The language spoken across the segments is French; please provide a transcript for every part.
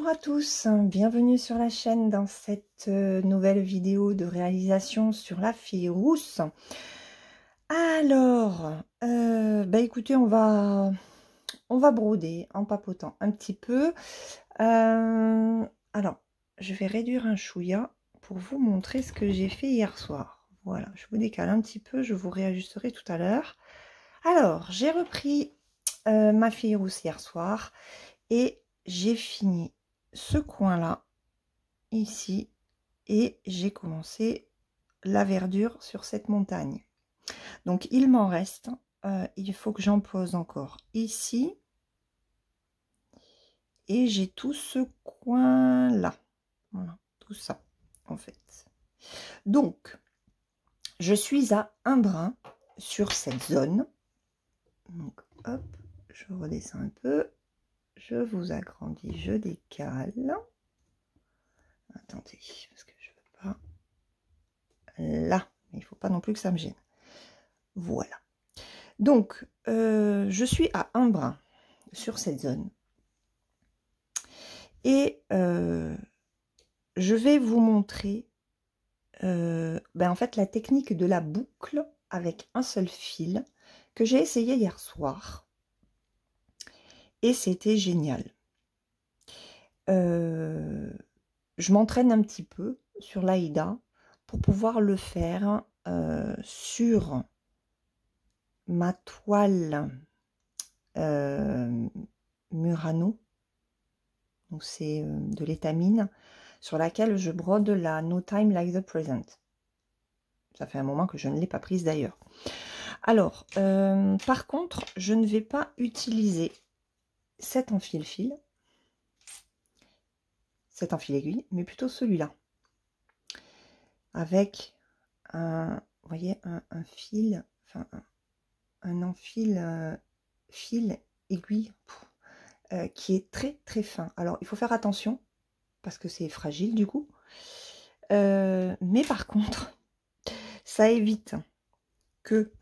Bonjour à tous, bienvenue sur la chaîne dans cette nouvelle vidéo de réalisation sur la fille rousse. Alors, écoutez, on va broder en papotant un petit peu. Alors, je vais réduire un chouïa pour vous montrer ce que j'ai fait hier soir. Voilà, je vous décale un petit peu, je vous réajusterai tout à l'heure. Alors, j'ai repris ma fille rousse hier soir et j'ai fini ce coin-là, ici, et j'ai commencé la verdure sur cette montagne. Donc, il m'en reste, il faut que j'en pose encore ici, et j'ai tout ce coin-là. Voilà, tout ça, en fait. Donc, je suis à un brin sur cette zone. Donc, hop, je redescends un peu. Je vous agrandis, je décale. Attendez, parce que je veux pas. Là, mais il faut pas non plus que ça me gêne. Voilà. Donc, je suis à un brin sur cette zone. Et je vais vous montrer en fait la technique de la boucle avec un seul fil que j'ai essayé hier soir. Et c'était génial. Je m'entraîne un petit peu sur l'Aïda pour pouvoir le faire sur ma toile Murano. Donc c'est de l'étamine sur laquelle je brode la No Time Like the Present. Ça fait un moment que je ne l'ai pas prise d'ailleurs. Alors, par contre, je ne vais pas utiliser cet enfile-fil, cet enfile-aiguille, mais plutôt celui-là. Avec un, vous voyez, un fil, enfin un enfile fil aiguille qui est très très fin. Alors, il faut faire attention parce que c'est fragile du coup. Mais par contre, ça évite que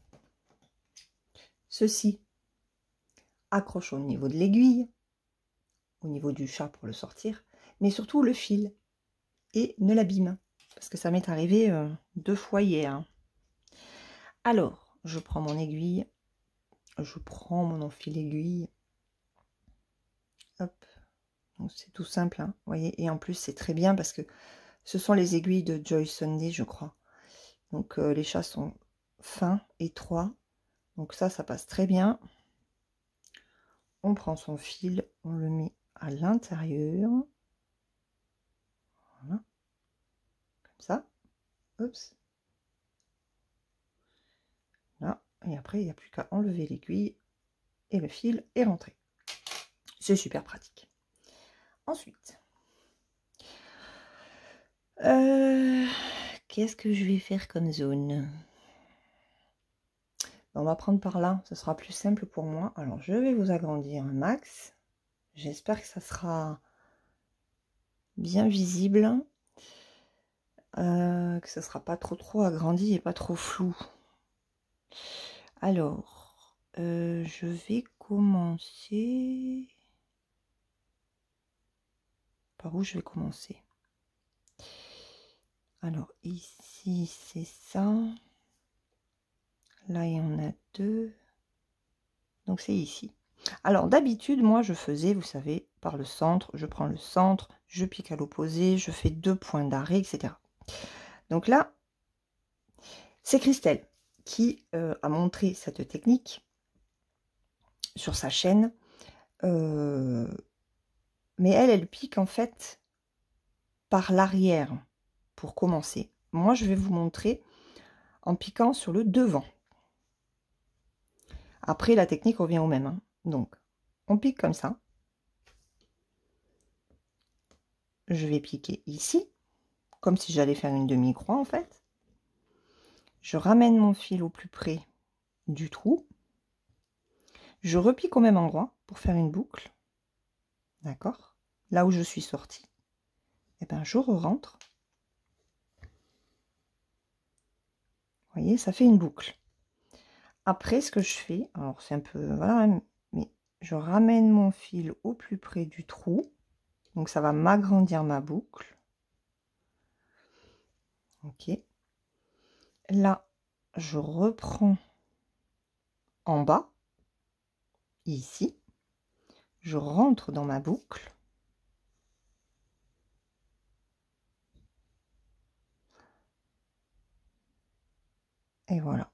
ceci accroche au niveau de l'aiguille, au niveau du chat pour le sortir, mais surtout le fil et ne l'abîme. Parce que ça m'est arrivé 2 fois hier. Alors, je prends mon aiguille, je prends mon enfile-aiguille. Hop, c'est tout simple, hein, vous voyez. Et en plus, c'est très bien parce que ce sont les aiguilles de Joy Sunday, je crois. Donc, les chats sont fins, étroits. Donc ça passe très bien. On prend son fil, on le met à l'intérieur. Voilà. Comme ça. Oups. Là. Et après, il n'y a plus qu'à enlever l'aiguille et le fil est rentré. C'est super pratique. Ensuite, qu'est-ce que je vais faire comme zone? On va prendre par là, ce sera plus simple pour moi. Alors, je vais vous agrandir un max. J'espère que ça sera bien visible. Que ça sera pas trop agrandi et pas trop flou. Alors, je vais commencer... Par où je vais commencer? Alors, ici, c'est ça. Là, il y en a 2. Donc, c'est ici. Alors, d'habitude, moi, je faisais, vous savez, par le centre. Je prends le centre, je pique à l'opposé, je fais 2 points d'arrêt, etc. Donc là, c'est Christelle qui a montré cette technique sur sa chaîne. Mais elle pique en fait par l'arrière pour commencer. Moi, je vais vous montrer en piquant sur le devant. Après, la technique revient au même, hein. Donc, on pique comme ça. Je vais piquer ici, comme si j'allais faire une demi-croix en fait. Je ramène mon fil au plus près du trou. Je repique au même endroit pour faire une boucle. D'accord? Là où je suis sortie. Et ben, je rentre. Vous voyez, ça fait une boucle. Après, ce que je fais, alors c'est un peu, voilà, mais je ramène mon fil au plus près du trou. Donc ça va m'agrandir ma boucle. Ok. Là, je reprends en bas, ici. Je rentre dans ma boucle. Et voilà.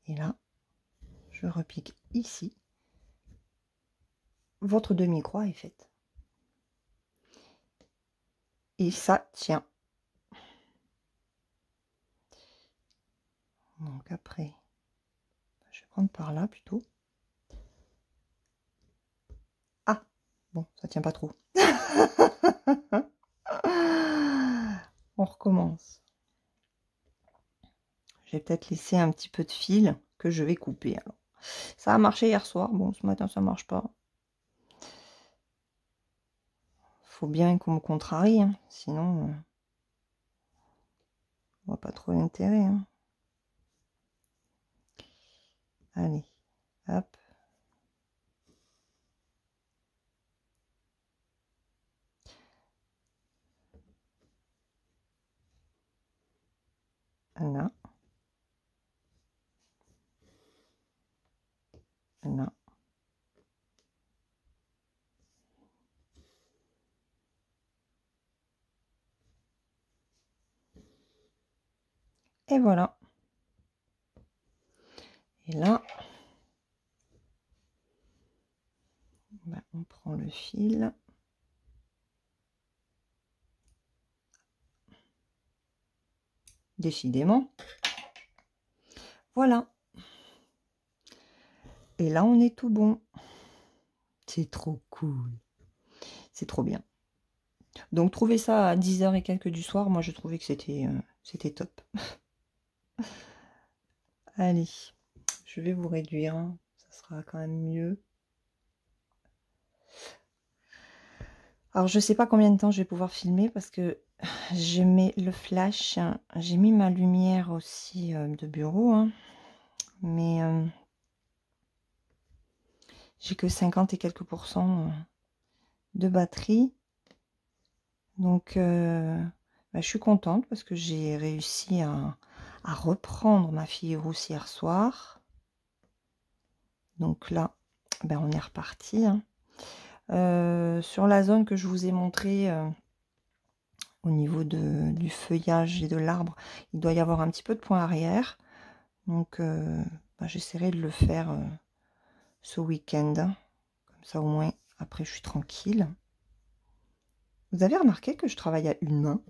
Et là, je repique ici. Votre demi-croix est faite. Et ça tient. Donc après, je vais prendre par là plutôt. Ah, bon, ça tient pas trop. On recommence. Je vais peut-être laisser un petit peu de fil que je vais couper. Alors, ça a marché hier soir. Bon, ce matin, ça marche pas. Faut bien qu'on me contrarie, hein. Sinon, on voit pas trop l'intérêt. Hein. Allez, hop. Là. Là. Et voilà. Et là, ben, on prend le fil. Décidément. Voilà. Et là, on est tout bon. C'est trop cool. C'est trop bien. Donc, trouver ça à 10h et quelques du soir, moi, je trouvais que c'était top. Allez, je vais vous réduire. Hein. Ça sera quand même mieux. Alors, je sais pas combien de temps je vais pouvoir filmer parce que je mets le flash. Hein. J'ai mis ma lumière aussi de bureau. Hein. Mais j'ai que 50 et quelques pourcents de batterie. Donc, bah, je suis contente parce que j'ai réussi à reprendre ma fille rousse hier soir. Donc là, ben, on est reparti. Hein. Sur la zone que je vous ai montrée au niveau du feuillage et de l'arbre, il doit y avoir un petit peu de point arrière. Donc, bah, j'essaierai de le faire ce week-end. Comme ça, au moins, après, je suis tranquille. Vous avez remarqué que je travaille à une main?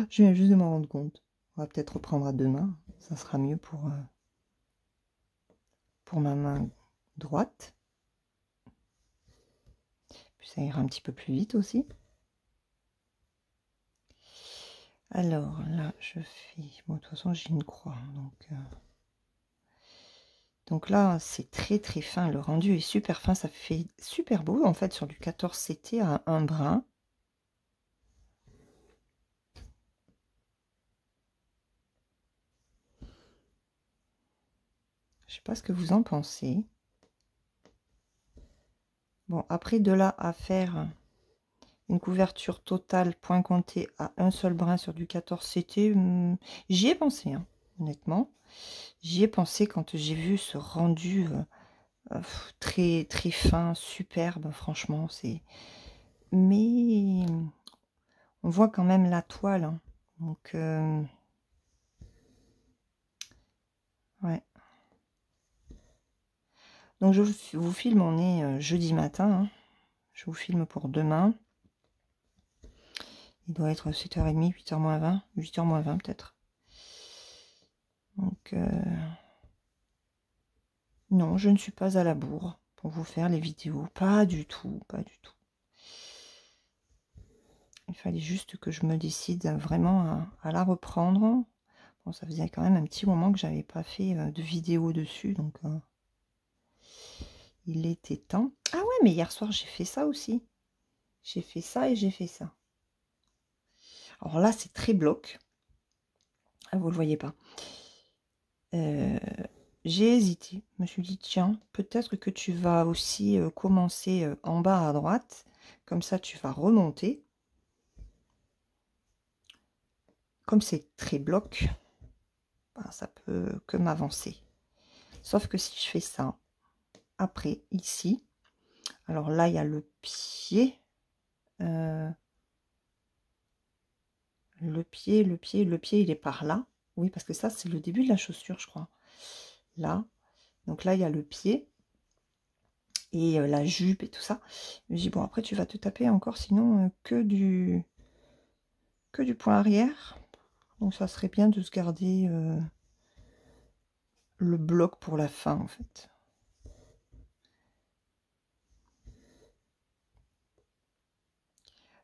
Je viens juste de m'en rendre compte. On va peut-être reprendre à deux mains. Ça sera mieux pour ma main droite. Puis ça ira un petit peu plus vite aussi. Alors là, je fais... Bon, de toute façon, j'ai une croix. Donc là, c'est très très fin. Le rendu est super fin. Ça fait super beau en fait sur du 14 CT à un brin. Je sais pas ce que vous en pensez. Bon, après de là à faire une couverture totale point compté à un seul brin sur du 14 CT, j'y ai pensé, hein, honnêtement. J'y ai pensé quand j'ai vu ce rendu très très fin, superbe, franchement. Mais on voit quand même la toile. Hein. Donc, ouais. Donc, je vous filme, on est jeudi matin. Hein. Je vous filme pour demain. Il doit être 7h30, 8h moins 20, 8h moins 20 peut-être. Donc, non, je ne suis pas à la bourre pour vous faire les vidéos. Pas du tout, pas du tout. Il fallait juste que je me décide vraiment à la reprendre. Bon, ça faisait quand même un petit moment que j'avais pas fait de vidéo dessus, donc il était temps. Ah ouais, mais hier soir, j'ai fait ça aussi. J'ai fait ça et j'ai fait ça. Alors là, c'est très bloc. Ah, vous le voyez pas. J'ai hésité. Je me suis dit, tiens, peut-être que tu vas aussi commencer en bas à droite. Comme ça, tu vas remonter. Comme c'est très bloc, ben, ça peut que m'avancer. Sauf que si je fais ça, après, ici, alors là, il y a le pied. Le pied, il est par là. Oui, parce que ça, c'est le début de la chaussure, je crois. Là. Donc là, il y a le pied. Et la jupe et tout ça. Je me dis, bon, après, tu vas te taper encore, sinon, que du point arrière. Donc, ça serait bien de se garder le bloc pour la fin, en fait.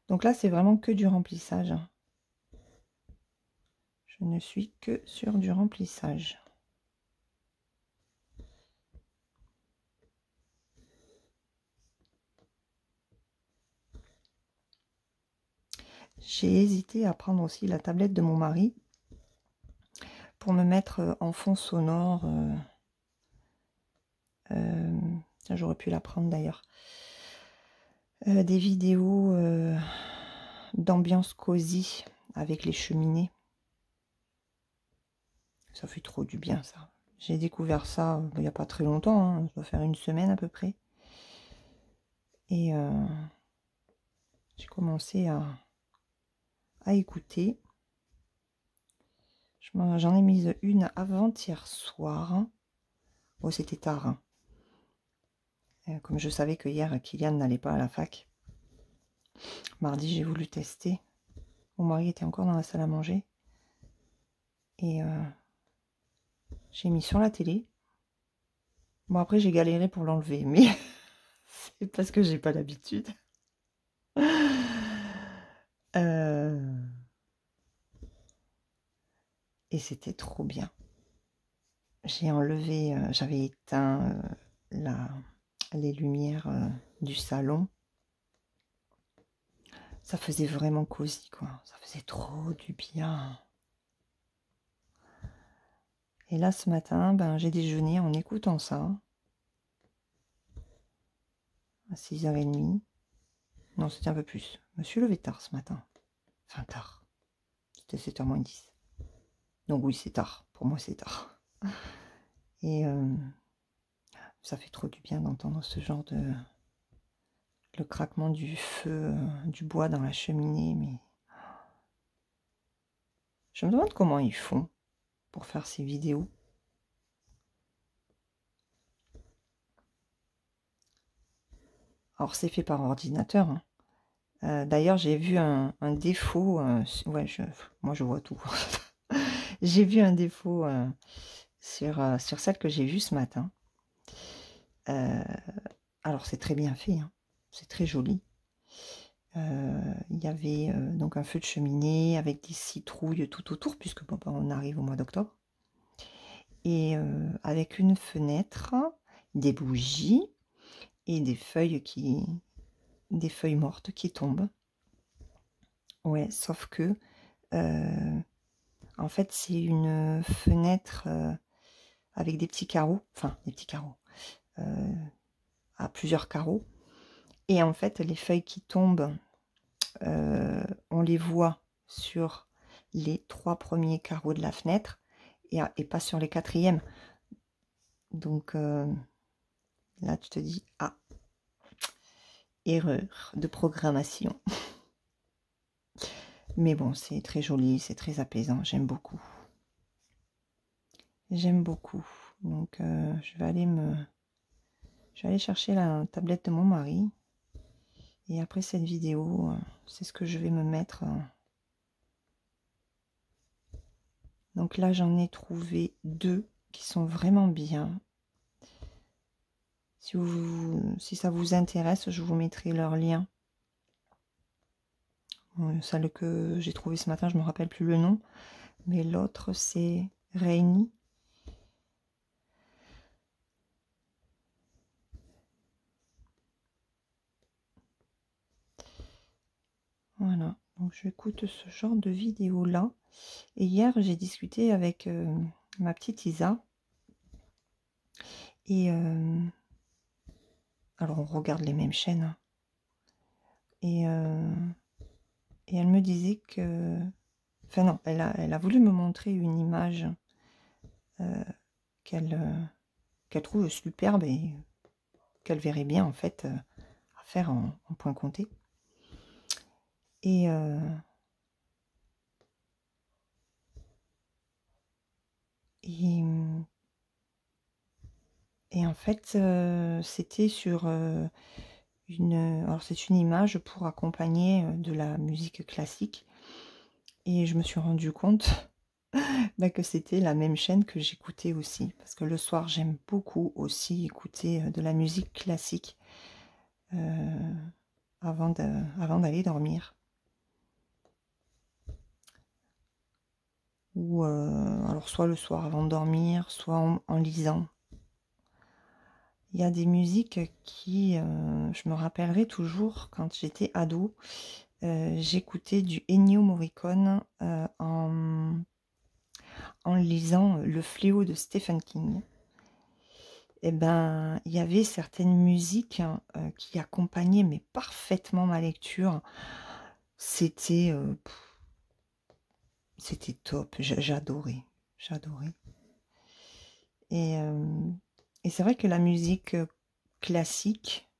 Donc là, c'est vraiment que du remplissage. Je ne suis que sur du remplissage. J'ai hésité à prendre aussi la tablette de mon mari pour me mettre en fond sonore. Tiens, j'aurais pu la prendre d'ailleurs. Des vidéos d'ambiance cosy avec les cheminées. Ça fait trop du bien, ça. J'ai découvert ça il n'y a pas très longtemps, hein, ça doit faire une semaine à peu près. Et j'ai commencé à écouter. J'en ai mise une avant-hier soir. Bon, c'était tard. Hein. Comme je savais que hier, Kylian n'allait pas à la fac. Mardi, j'ai voulu tester. Mon mari était encore dans la salle à manger. Et j'ai mis sur la télé. Bon, après, j'ai galéré pour l'enlever, mais c'est parce que j'ai pas l'habitude. Et c'était trop bien. J'ai enlevé, j'avais éteint les lumières du salon. Ça faisait vraiment cosy, quoi. Ça faisait trop du bien. Et là, ce matin, ben, j'ai déjeuné en écoutant ça. À 6h30. Non, c'était un peu plus. Je me suis levée tard ce matin. Enfin, tard. C'était 7h moins 10. Donc oui, c'est tard. Pour moi, c'est tard. Et ça fait trop du bien d'entendre ce genre de... Le craquement du feu, du bois dans la cheminée, mais... Je me demande comment ils font pour faire ces vidéos. Alors, c'est fait par ordinateur. Hein. D'ailleurs, j'ai vu un défaut. Ouais, moi, je vois tout. J'ai vu un défaut sur celle que j'ai vue ce matin. Alors, c'est très bien fait. Hein. C'est très joli. Il y avait donc un feu de cheminée avec des citrouilles tout autour, puisque bon, on arrive au mois d'octobre. Et avec une fenêtre, des bougies et des feuilles mortes qui tombent. Ouais, sauf que en fait c'est une fenêtre avec des petits carreaux, enfin des petits carreaux, à plusieurs carreaux. Et en fait les feuilles qui tombent, on les voit sur les 3 premiers carreaux de la fenêtre et pas sur les 4e. Donc là tu te dis, ah, erreur de programmation. Mais bon, c'est très joli, c'est très apaisant, j'aime beaucoup. J'aime beaucoup. Donc je vais aller chercher la tablette de mon mari. Et après cette vidéo, c'est ce que je vais me mettre. Donc là, j'en ai trouvé 2 qui sont vraiment bien. Si ça vous intéresse, je vous mettrai leur lien. Celle que j'ai trouvée ce matin, je ne me rappelle plus le nom. Mais l'autre, c'est Rainy. Voilà, donc j'écoute ce genre de vidéo là. Et hier j'ai discuté avec ma petite Isa. Et alors on regarde les mêmes chaînes. Hein. Et elle me disait que... Enfin non, elle a voulu me montrer une image qu'elle trouve superbe et qu'elle verrait bien en fait à faire en point compté. Et en fait, c'était sur alors c'est une image pour accompagner de la musique classique. Et je me suis rendu compte bah, que c'était la même chaîne que j'écoutais aussi. Parce que le soir, j'aime beaucoup aussi écouter de la musique classique avant d'aller dormir. Ou alors soit le soir avant de dormir, soit en lisant. Il y a des musiques qui, je me rappellerai toujours quand j'étais ado, j'écoutais du Ennio Morricone en lisant Le Fléau de Stephen King. Et ben, il y avait certaines musiques qui accompagnaient mais parfaitement ma lecture. C'était top, j'adorais. Et, c'est vrai que la musique classique,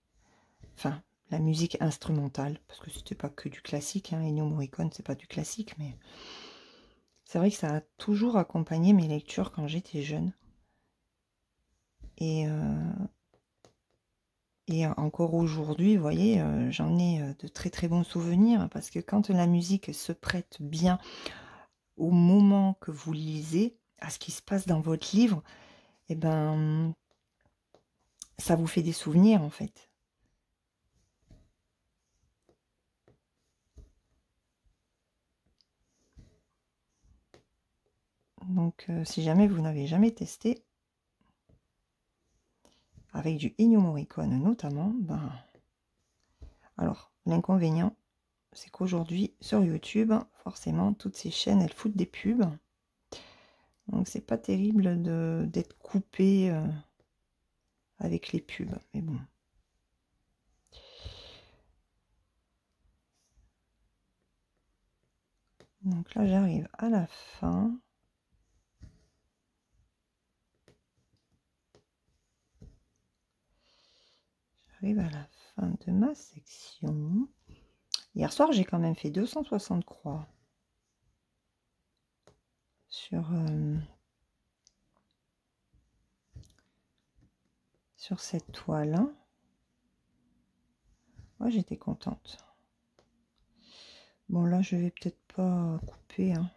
enfin la musique instrumentale, parce que c'était pas que du classique, hein, Ennio Morricone c'est pas du classique, mais c'est vrai que ça a toujours accompagné mes lectures quand j'étais jeune. Et encore aujourd'hui, vous voyez, j'en ai de très très bons souvenirs, parce que quand la musique se prête bien au moment que vous lisez, à ce qui se passe dans votre livre, et ben ça vous fait des souvenirs en fait. Donc si jamais vous n'avez jamais testé, avec du Ennio Morricone notamment, ben alors l'inconvénient c'est qu'aujourd'hui sur YouTube, forcément toutes ces chaînes elles foutent des pubs. Donc c'est pas terrible d'être coupé avec les pubs, mais bon. Donc là j'arrive à la fin. J'arrive à la fin de ma section. Hier soir j'ai quand même fait 260 croix sur cette toile. Moi j'étais contente. Bon là je vais peut-être pas couper. Hein.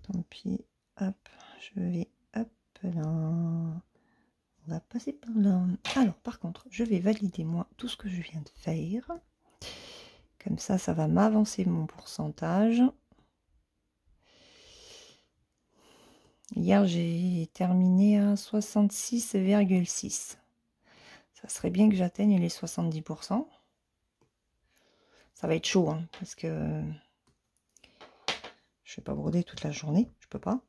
Tant pis. Hop, je vais hop là. On va passer par là. Alors par contre, je vais valider moi tout ce que je viens de faire. Comme ça, ça va m'avancer mon pourcentage. Hier, j'ai terminé à 66,6. Ça serait bien que j'atteigne les 70%. Ça va être chaud, hein, parce que je ne vais pas broder toute la journée. Je peux pas.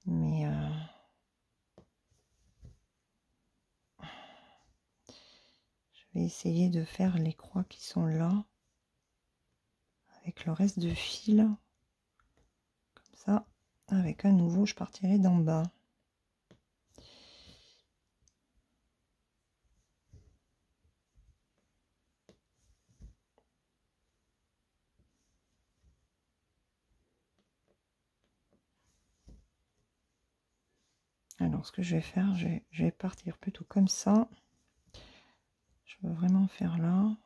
Mais je vais essayer de faire les croix qui sont là. Avec le reste de fil. Comme ça. Avec un nouveau, je partirai d'en bas. Alors, ce que je vais faire, je vais partir plutôt comme ça. Je veux vraiment faire là.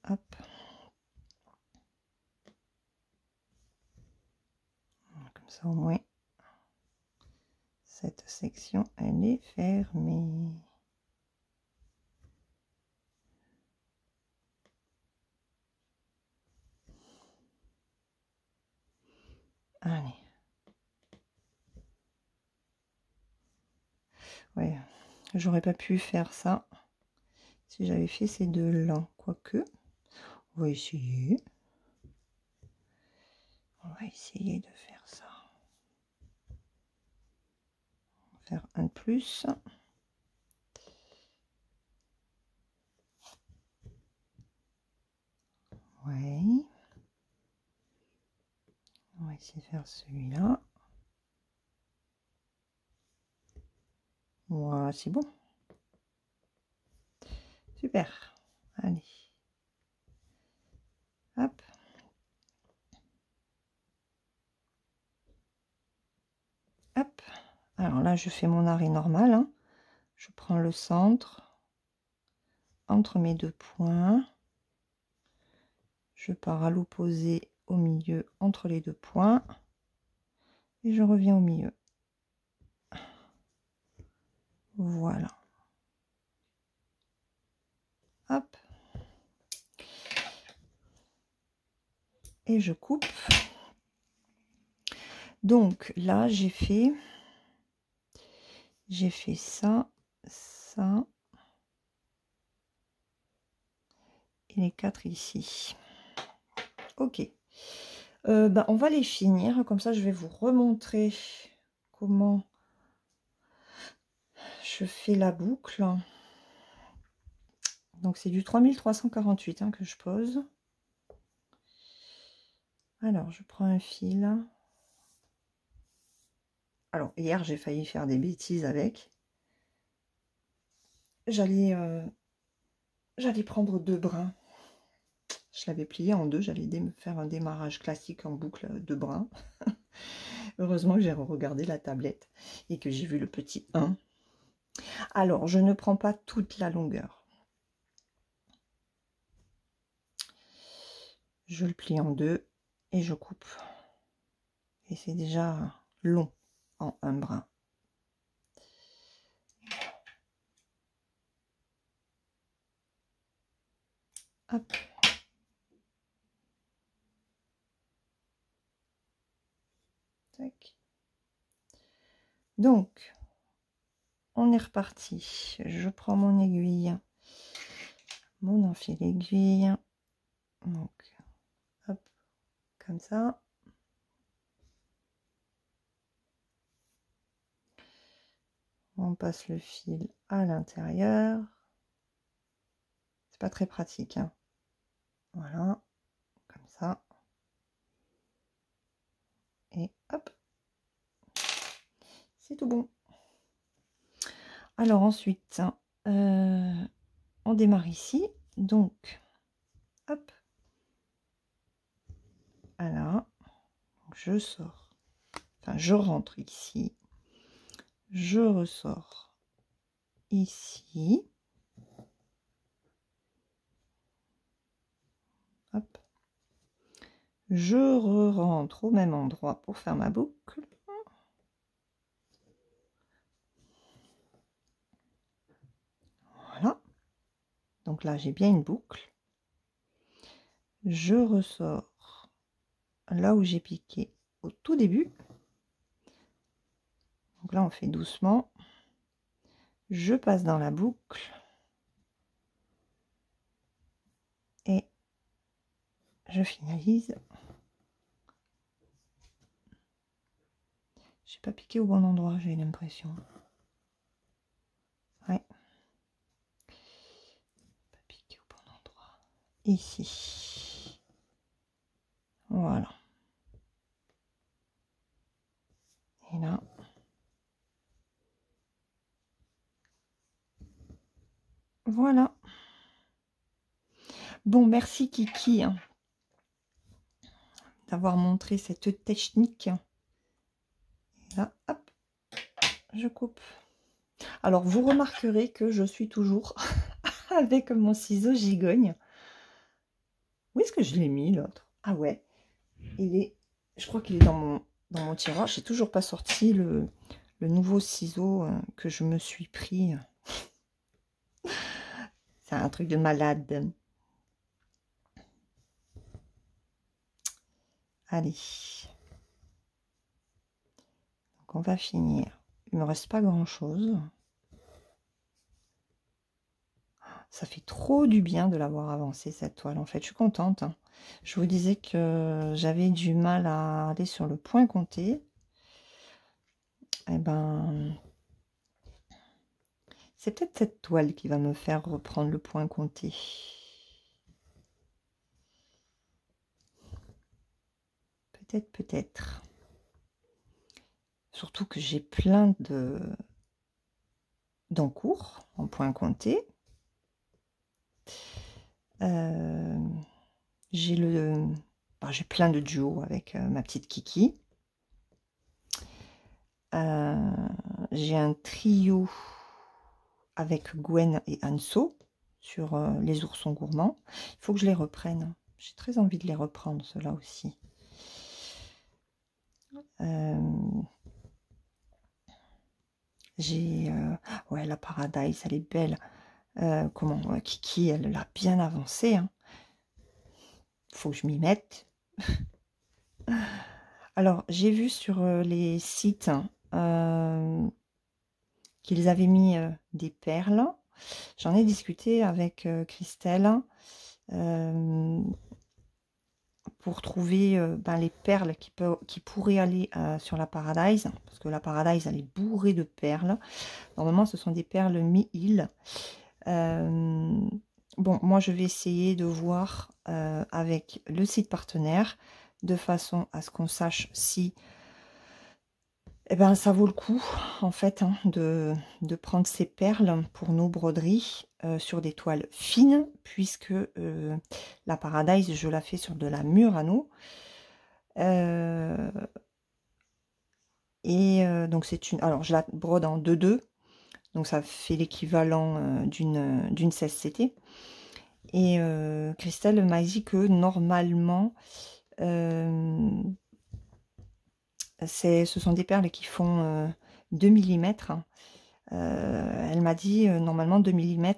Hop. Comme ça, au moins, cette section, elle est fermée. Allez. Ouais, j'aurais pas pu faire ça si j'avais fait ces deux-là. Quoique, on va essayer. On va essayer de faire ça. On va faire un de plus. Ouais. On va essayer de faire celui-là. Voilà, c'est bon. Super. Allez. Hop. Hop. Alors là, je fais mon arrêt normal. Hein. Je prends le centre entre mes deux points. Je pars à l'opposé au milieu entre les deux points. Et je reviens au milieu. Voilà. Hop. Et je coupe. Donc là, j'ai fait ça, ça et les 4 ici. Ok. Ben, on va les finir. Comme ça, je vais vous remontrer comment je fais la boucle. Donc, c'est du 3348 hein, que je pose. Alors, je prends un fil. Alors, hier, j'ai failli faire des bêtises avec. J'allais prendre 2 brins. Je l'avais plié en 2. J'allais faire un démarrage classique en boucle de brins. Heureusement que j'ai regardé la tablette et que j'ai vu le petit 1. Alors, je ne prends pas toute la longueur. Je le plie en 2 et je coupe. Et c'est déjà long en un brin. Hop. Tac. Donc, on est reparti. Je prends mon aiguille, mon enfil aiguille. Donc, hop, comme ça. On passe le fil à l'intérieur. C'est pas très pratique, hein. Voilà, comme ça. Et hop, c'est tout bon. Alors ensuite, on démarre ici. Donc, hop, voilà. Je sors. Enfin, je rentre ici. Je ressors ici. Hop. Je rentre au même endroit pour faire ma boucle. Voilà. Donc là, j'ai bien une boucle. Je ressors là où j'ai piqué au tout début. Donc là, on fait doucement. Je passe dans la boucle. Et je finalise. J'ai pas piqué au bon endroit, j'ai l'impression. Ouais. Pas piqué au bon endroit. Ici. Voilà. Et là. Voilà. Bon, merci Kiki hein, d'avoir montré cette technique. Et là, hop, je coupe. Alors, vous remarquerez que je suis toujours avec mon ciseau gigogne. Où est-ce que je l'ai mis, l'autre? Ah ouais, il est, je crois qu'il est dans mon tiroir. J'ai toujours pas sorti le nouveau ciseau que je me suis pris. C'est un truc de malade. Allez. Donc, on va finir. Il me reste pas grand-chose. Ça fait trop du bien de l'avoir avancée, cette toile. En fait, je suis contente, hein. Je vous disais que j'avais du mal à aller sur le point compté. Eh ben, c'est peut-être cette toile qui va me faire reprendre le point compté. Peut-être, peut-être. Surtout que j'ai plein d'encours en point compté. J'ai plein de duos avec ma petite Kiki. J'ai un trio avec Gwen et Anso sur les oursons gourmands. Il faut que je les reprenne. J'ai très envie de les reprendre, ceux-là aussi. J'ai... ouais, la Paradise, elle est belle. Kiki, elle l'a bien avancée. Hein. Faut que je m'y mette. Alors, j'ai vu sur les sites qu'ils avaient mis des perles. J'en ai discuté avec Christelle pour trouver les perles qui pourraient aller sur la Paradise, parce que la Paradise, elle est bourrée de perles. Normalement, ce sont des perles mi-île. Bon, moi, je vais essayer de voir avec le site partenaire, de façon à ce qu'on sache si ça vaut le coup, en fait, hein, de prendre ces perles pour nos broderies sur des toiles fines, puisque la Paradise, je la fais sur de la Murano. Donc, c'est une... Alors, je la brode en 2-2, donc ça fait l'équivalent d'une 16CT. Et Christelle m'a dit que normalement, ce sont des perles qui font 2 mm. Elle m'a dit normalement 2 mm,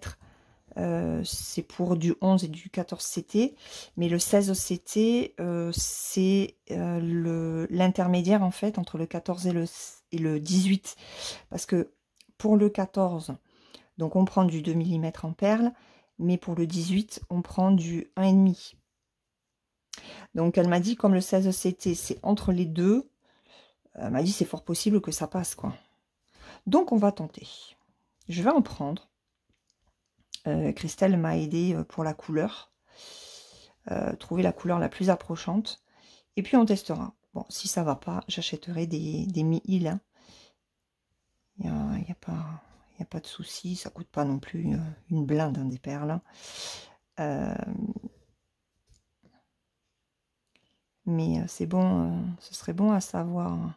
c'est pour du 11 et du 14 CT, mais le 16 CT, c'est l'intermédiaire en fait entre le 14 et le 18. Parce que pour le 14, donc on prend du 2 mm en perles, mais pour le 18, on prend du 1,5. Donc elle m'a dit, comme le 16 CT, c'est entre les deux, elle m'a dit c'est fort possible que ça passe, quoi. Donc on va tenter. Je vais en prendre. Christelle m'a aidé pour la couleur. Trouver la couleur la plus approchante. Et puis on testera. Bon, si ça va pas, j'achèterai des mi-îles. Hein. Il n'y a pas de souci. Ça coûte pas non plus une blinde, hein, des perles. Mais c'est bon, ce serait bon à savoir.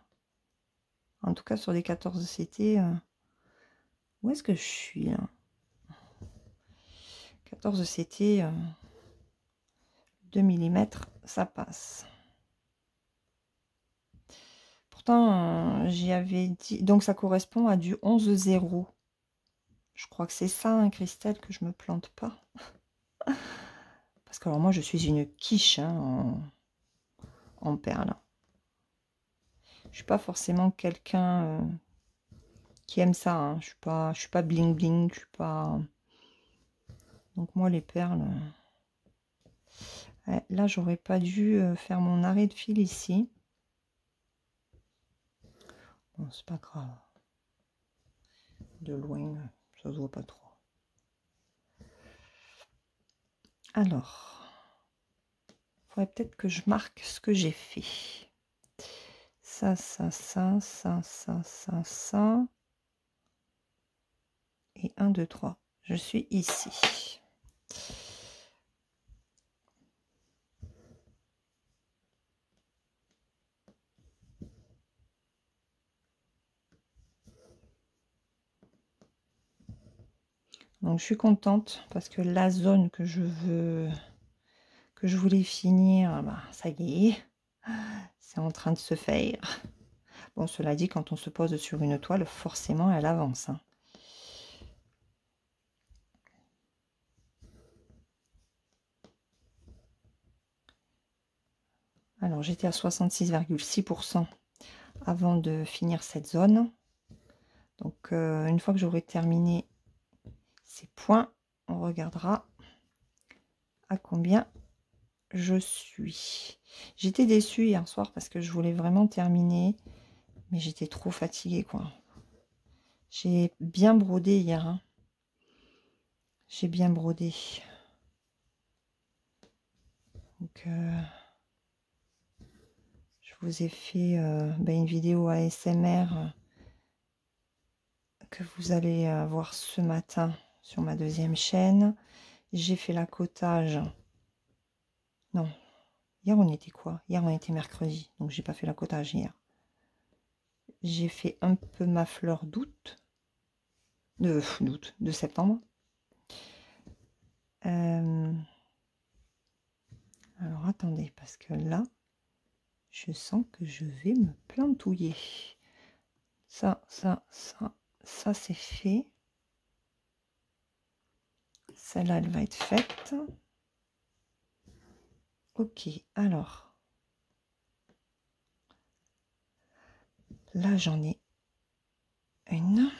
En tout cas, sur les 14 CT, où est-ce que je suis là? 14 CT, 2 mm, ça passe. Pourtant, j'y avais dit... Donc, ça correspond à du 11,0. Je crois que c'est ça, hein, Christelle, que je me plante pas. Parce que, alors, moi, je suis une quiche hein, en perles. Je suis pas forcément quelqu'un qui aime ça. Hein. Je suis pas bling bling. Je suis pas... Donc, moi, les perles... Ouais, là, j'aurais pas dû faire mon arrêt de fil ici. Bon, c'est pas grave. De loin, ça se voit pas trop. Alors, il faudrait peut-être que je marque ce que j'ai fait. Ça, ça, ça, ça, ça, ça, ça. Et 1, 2, 3. Je suis ici. Donc, je suis contente parce que la zone que je voulais finir, ça y est, c'est en train de se faire. Bon, cela dit, quand on se pose sur une toile, forcément, elle avance. Hein. Alors, j'étais à 66,6% avant de finir cette zone. Donc, une fois que j'aurai terminé ces points, on regardera à combien je suis. J'étais déçue hier soir parce que je voulais vraiment terminer, mais j'étais trop fatiguée, quoi. J'ai bien brodé hier, hein. J'ai bien brodé. Donc, je vous ai fait une vidéo ASMR que vous allez voir ce matin sur ma deuxième chaîne. J'ai fait l'accotage. Non, hier on était quoi? Hier on était mercredi, donc j'ai pas fait l'accotage hier. J'ai fait un peu ma fleur d'août, de septembre. Alors attendez, parce que là, je sens que je vais me plantouiller. Ça c'est fait. Celle-là, elle va être faite. Ok, alors. Là, j'en ai une.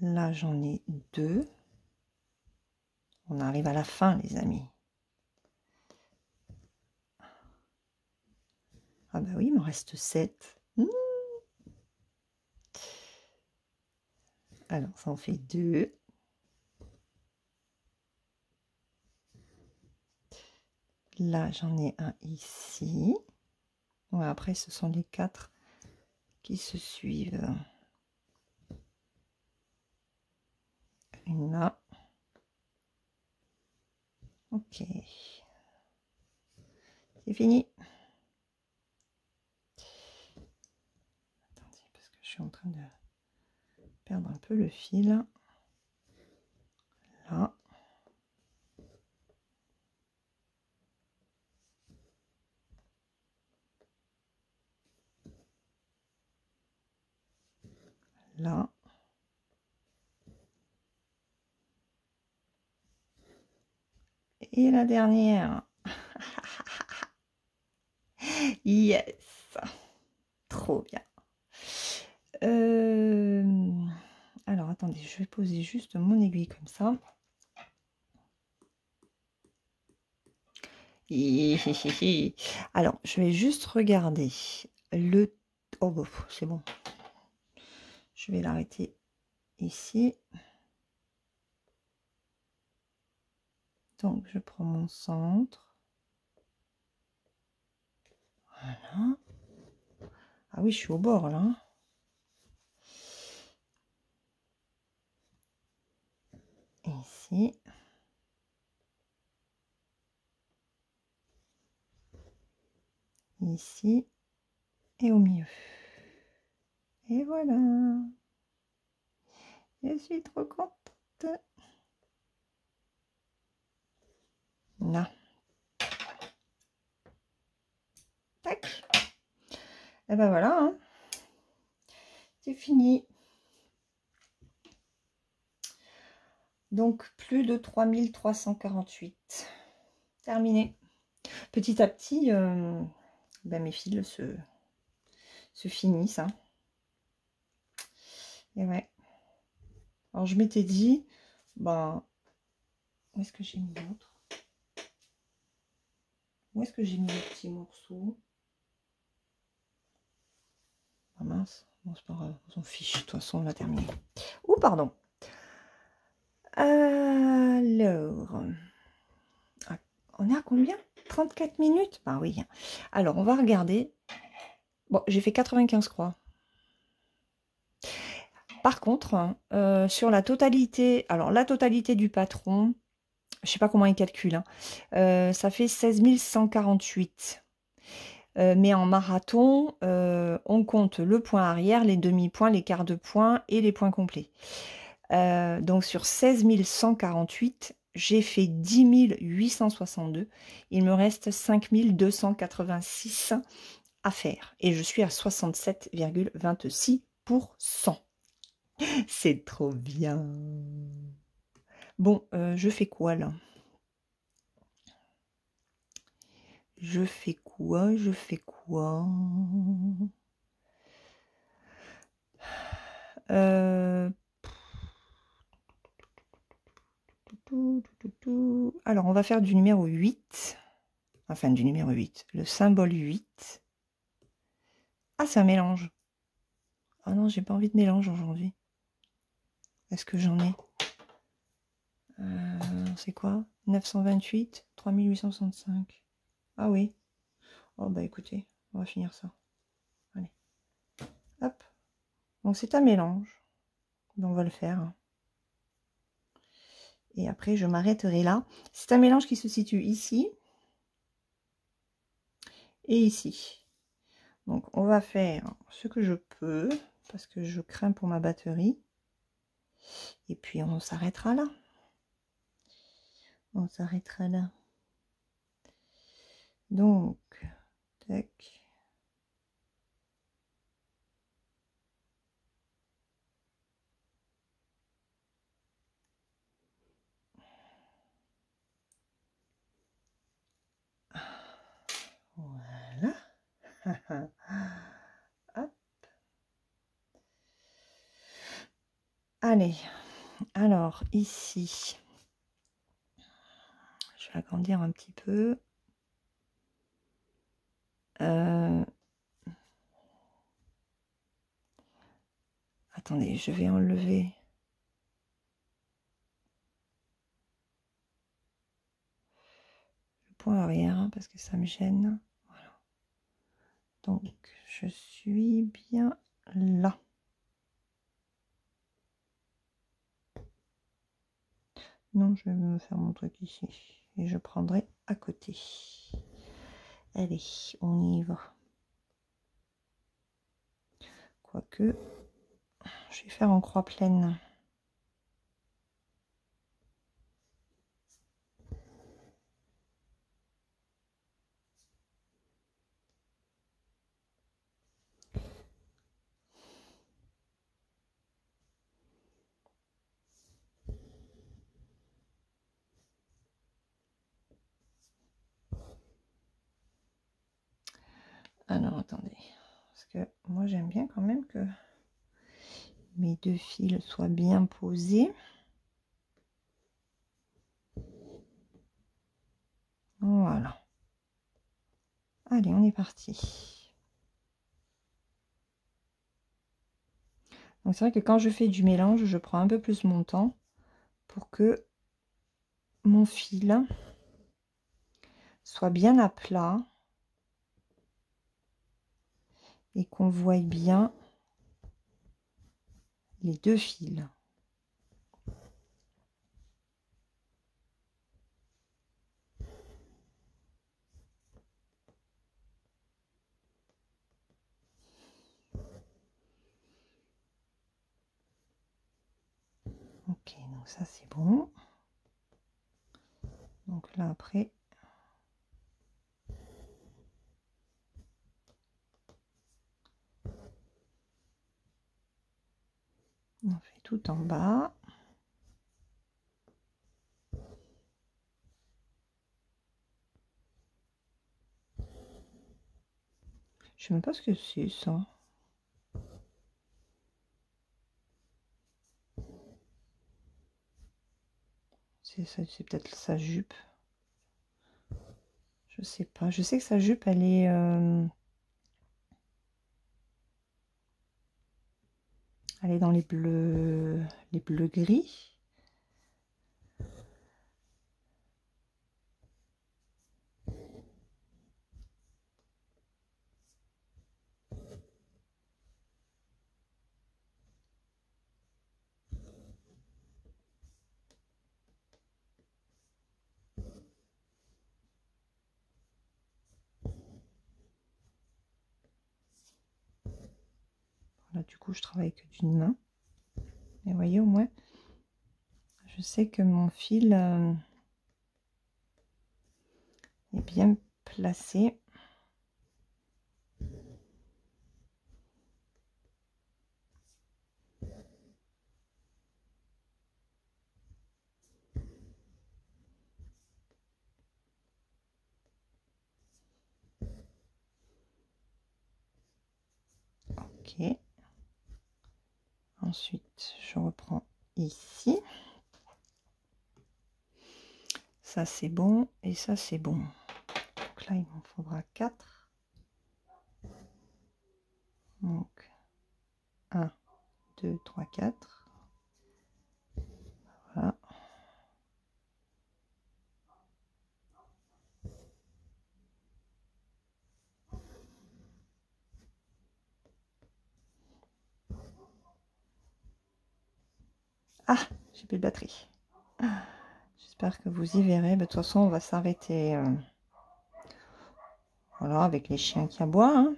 Là, j'en ai deux. On arrive à la fin, les amis. Ah bah oui, il m'en reste 7. Alors, ça en fait 2. Là, j'en ai un ici. Ouais, après, ce sont les 4 qui se suivent. Une là. Ok. C'est fini. Attendez, parce que je suis en train de perdre un peu le fil. Là. Là. Et la dernière. Yes. Trop bien. Alors, attendez, je vais poser juste mon aiguille comme ça. Alors, je vais juste regarder le... Oh, bon, c'est bon. Je vais l'arrêter ici. Donc, je prends mon centre. Voilà. Ah oui, je suis au bord, là. Et ici. Ici. Et au milieu. Et voilà. Je suis trop contente. Là. Tac. Et ben voilà. Hein. C'est fini. Donc, plus de 3348. Terminé. Petit à petit, mes fils se finissent. Hein. Et ouais. Alors, je m'étais dit, où est-ce que j'ai mis l'autre? Où est-ce que j'ai mis le petit morceau? Ah mince, bon, c'est pas grave, on s'en fiche, de toute façon, on l'a terminé. Ouh, pardon. Alors, on est à combien? 34 minutes? Bah oui. Alors, on va regarder. Bon, j'ai fait 95 croix. Par contre, sur la totalité, alors la totalité du patron, je sais pas comment il calcule, hein, ça fait 16 148. Mais en marathon, on compte le point arrière, les demi-points, les quarts de point et les points complets. Donc sur 16 148, j'ai fait 10 862. Il me reste 5 286 à faire. Et je suis à 67,26%. C'est trop bien. Bon, je fais quoi là? Je fais quoi? Alors, on va faire du numéro 8. Enfin, du numéro 8. Le symbole 8. Ah, c'est un mélange. Ah non, j'ai pas envie de mélange aujourd'hui. Est-ce que j'en ai? C'est quoi? 928, 3865. Ah oui. Oh bah écoutez, on va finir ça. Allez. Hop. Donc c'est un mélange. Donc on va le faire. Et après, je m'arrêterai là. C'est un mélange qui se situe ici. Et ici. Donc on va faire ce que je peux. Parce que je crains pour ma batterie. Et puis on s'arrêtera là. On s'arrêtera là. Donc, tac. Voilà. Hop. Allez, alors ici, je vais agrandir un petit peu. Attendez, je vais enlever le point arrière hein, parce que ça me gêne. Voilà. Donc, je suis bien là. Non, je vais me faire mon truc ici. Et je prendrai à côté. Allez, on y va. Quoique, je vais faire en croix pleine. Alors, attendez. Parce que moi, j'aime bien quand même que mes deux fils soient bien posés. Voilà. Allez, on est parti. Donc, c'est vrai que quand je fais du mélange, je prends un peu plus mon temps pour que mon fil soit bien à plat et qu'on voie bien les deux fils. Ok, donc ça c'est bon. Donc là après, on fait tout en bas. Je sais même pas ce que c'est ça. C'est peut-être sa jupe. Je sais pas. Je sais que sa jupe, elle est dans les bleus gris. Là, du coup, je travaille que d'une main. Mais vous voyez, au moins, je sais que mon fil est bien placé. Ok. ensuite, je reprends ici. Ça, c'est bon. Et ça, c'est bon. Donc là, il m'en faudra 4. Donc, 1, 2, 3, 4. Voilà. Ah, j'ai plus de batterie. J'espère que vous y verrez. De toute façon, on va s'arrêter voilà, avec les chiens qui aboient. Hein.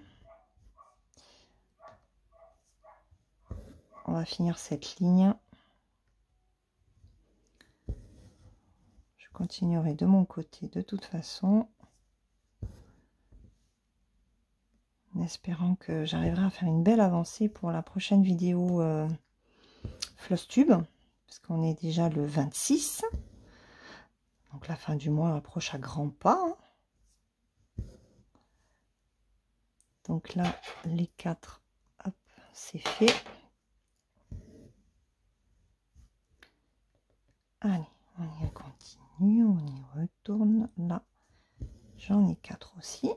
On va finir cette ligne. Je continuerai de mon côté de toute façon. En espérant que j'arriverai à faire une belle avancée pour la prochaine vidéo Flosstube. Parce qu'on est déjà le 26. Donc la fin du mois approche à grands pas. Hein. Donc là, les 4, hop, c'est fait. Allez, on y continue, on y retourne. Là, j'en ai 4 aussi.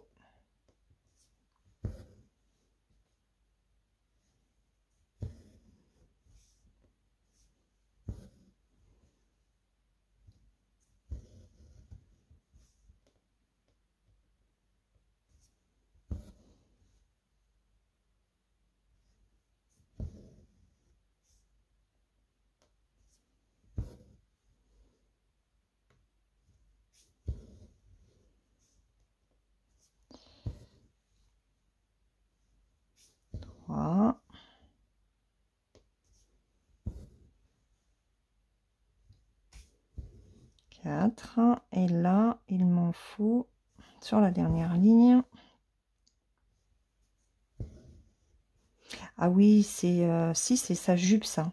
Trois. 4. Et là, il m'en faut sur la dernière ligne. Ah oui, c'est si c'est sa jupe ça.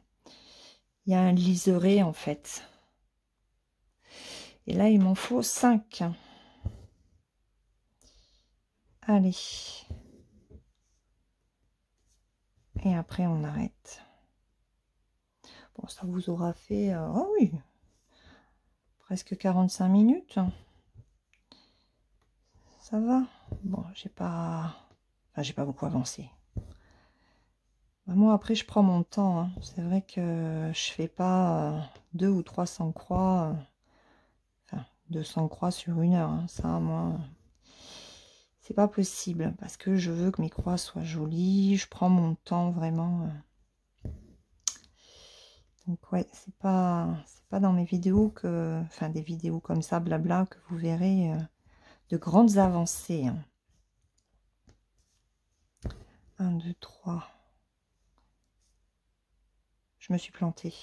Il y a un liseré en fait. Et là, il m'en faut 5. Allez. Et après, on arrête. Bon, ça vous aura fait... oh oui, presque 45 minutes. Ça va. Bon, j'ai pas... Enfin, j'ai pas beaucoup avancé. Bah, moi, après, je prends mon temps. Hein. C'est vrai que je fais pas 2 ou 300 croix. Enfin, 200 croix sur 1 heure. Hein. Ça, moi... C'est pas possible parce que je veux que mes croix soient jolies. Je prends mon temps vraiment. Donc ouais, c'est pas dans mes vidéos que, enfin des vidéos comme ça, blabla, que vous verrez de grandes avancées. Hein. 1, 2, 3. Je me suis plantée.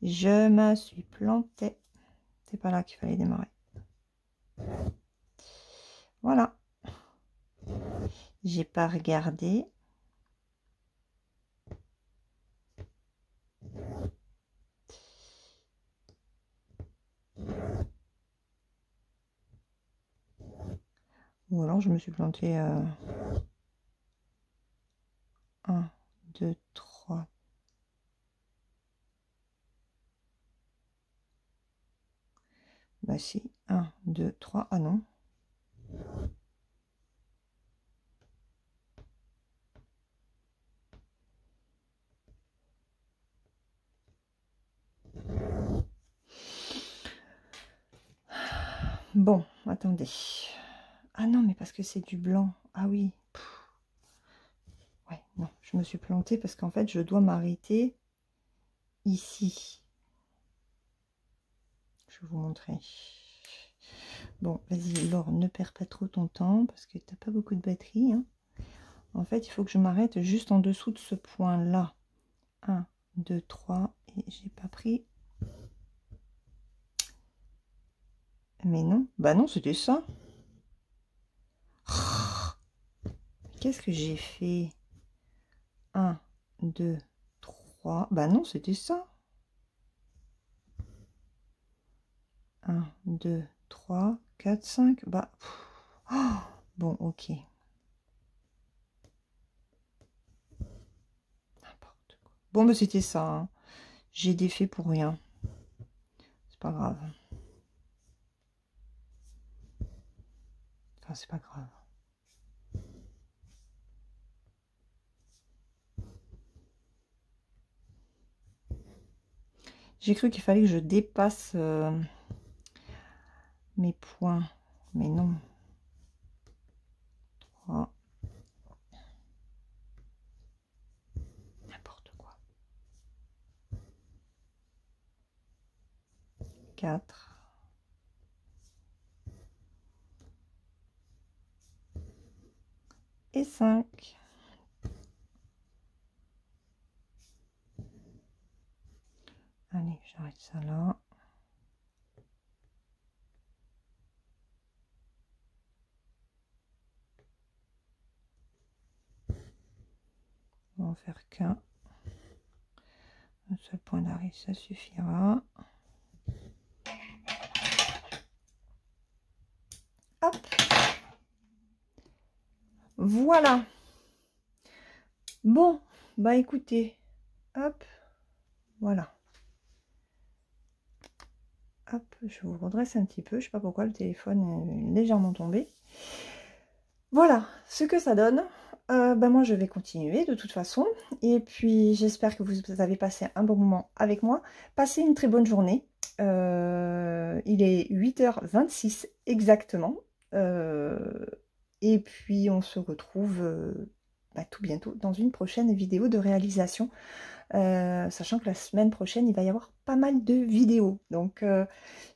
Je me suis plantée. C'est pas là qu'il fallait démarrer. Voilà. J'ai pas regardé. Ou alors je me suis plantée 1, 2, 3. Bah si, 1, 2, 3. Ah non. Bon, attendez. Ah non, mais parce que c'est du blanc. Ah oui. Ouais, non, je me suis plantée parce qu'en fait, je dois m'arrêter ici. Je vais vous montrer. Bon, vas-y, Laure, ne perds pas trop ton temps parce que tu n'as pas beaucoup de batterie. Hein. En fait, il faut que je m'arrête juste en dessous de ce point-là. 1, 2, 3. Et j'ai pas pris. Mais non. Bah non, c'était ça. Qu'est-ce que j'ai fait? 1, 2, 3. Bah non, c'était ça. 1, 2, 3, 4, 5. Bah. Oh, bon, ok. Bon, bah, c'était ça. Hein. J'ai défait pour rien. C'est pas grave. Enfin, c'est pas grave. J'ai cru qu'il fallait que je dépasse mes points. Mais non. 3. N'importe quoi. 4. Et 5. Allez, j'arrête ça là. On va en faire qu'un. Un seul point d'arrêt, ça suffira. Hop. Voilà. Bon, bah écoutez. Hop. Voilà. Hop, je vous redresse un petit peu. Je sais pas pourquoi le téléphone est légèrement tombé. Voilà ce que ça donne. Ben moi, je vais continuer de toute façon. Et puis, j'espère que vous avez passé un bon moment avec moi. Passez une très bonne journée. Il est 8h26 exactement. Et puis, on se retrouve tout bientôt dans une prochaine vidéo de réalisation. Sachant que la semaine prochaine, il va y avoir pas mal de vidéos. Donc,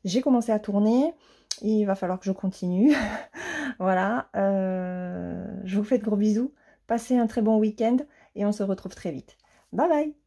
j'ai commencé à tourner. Il va falloir que je continue. Voilà. Je vous fais de gros bisous. Passez un très bon week-end et on se retrouve très vite. Bye bye!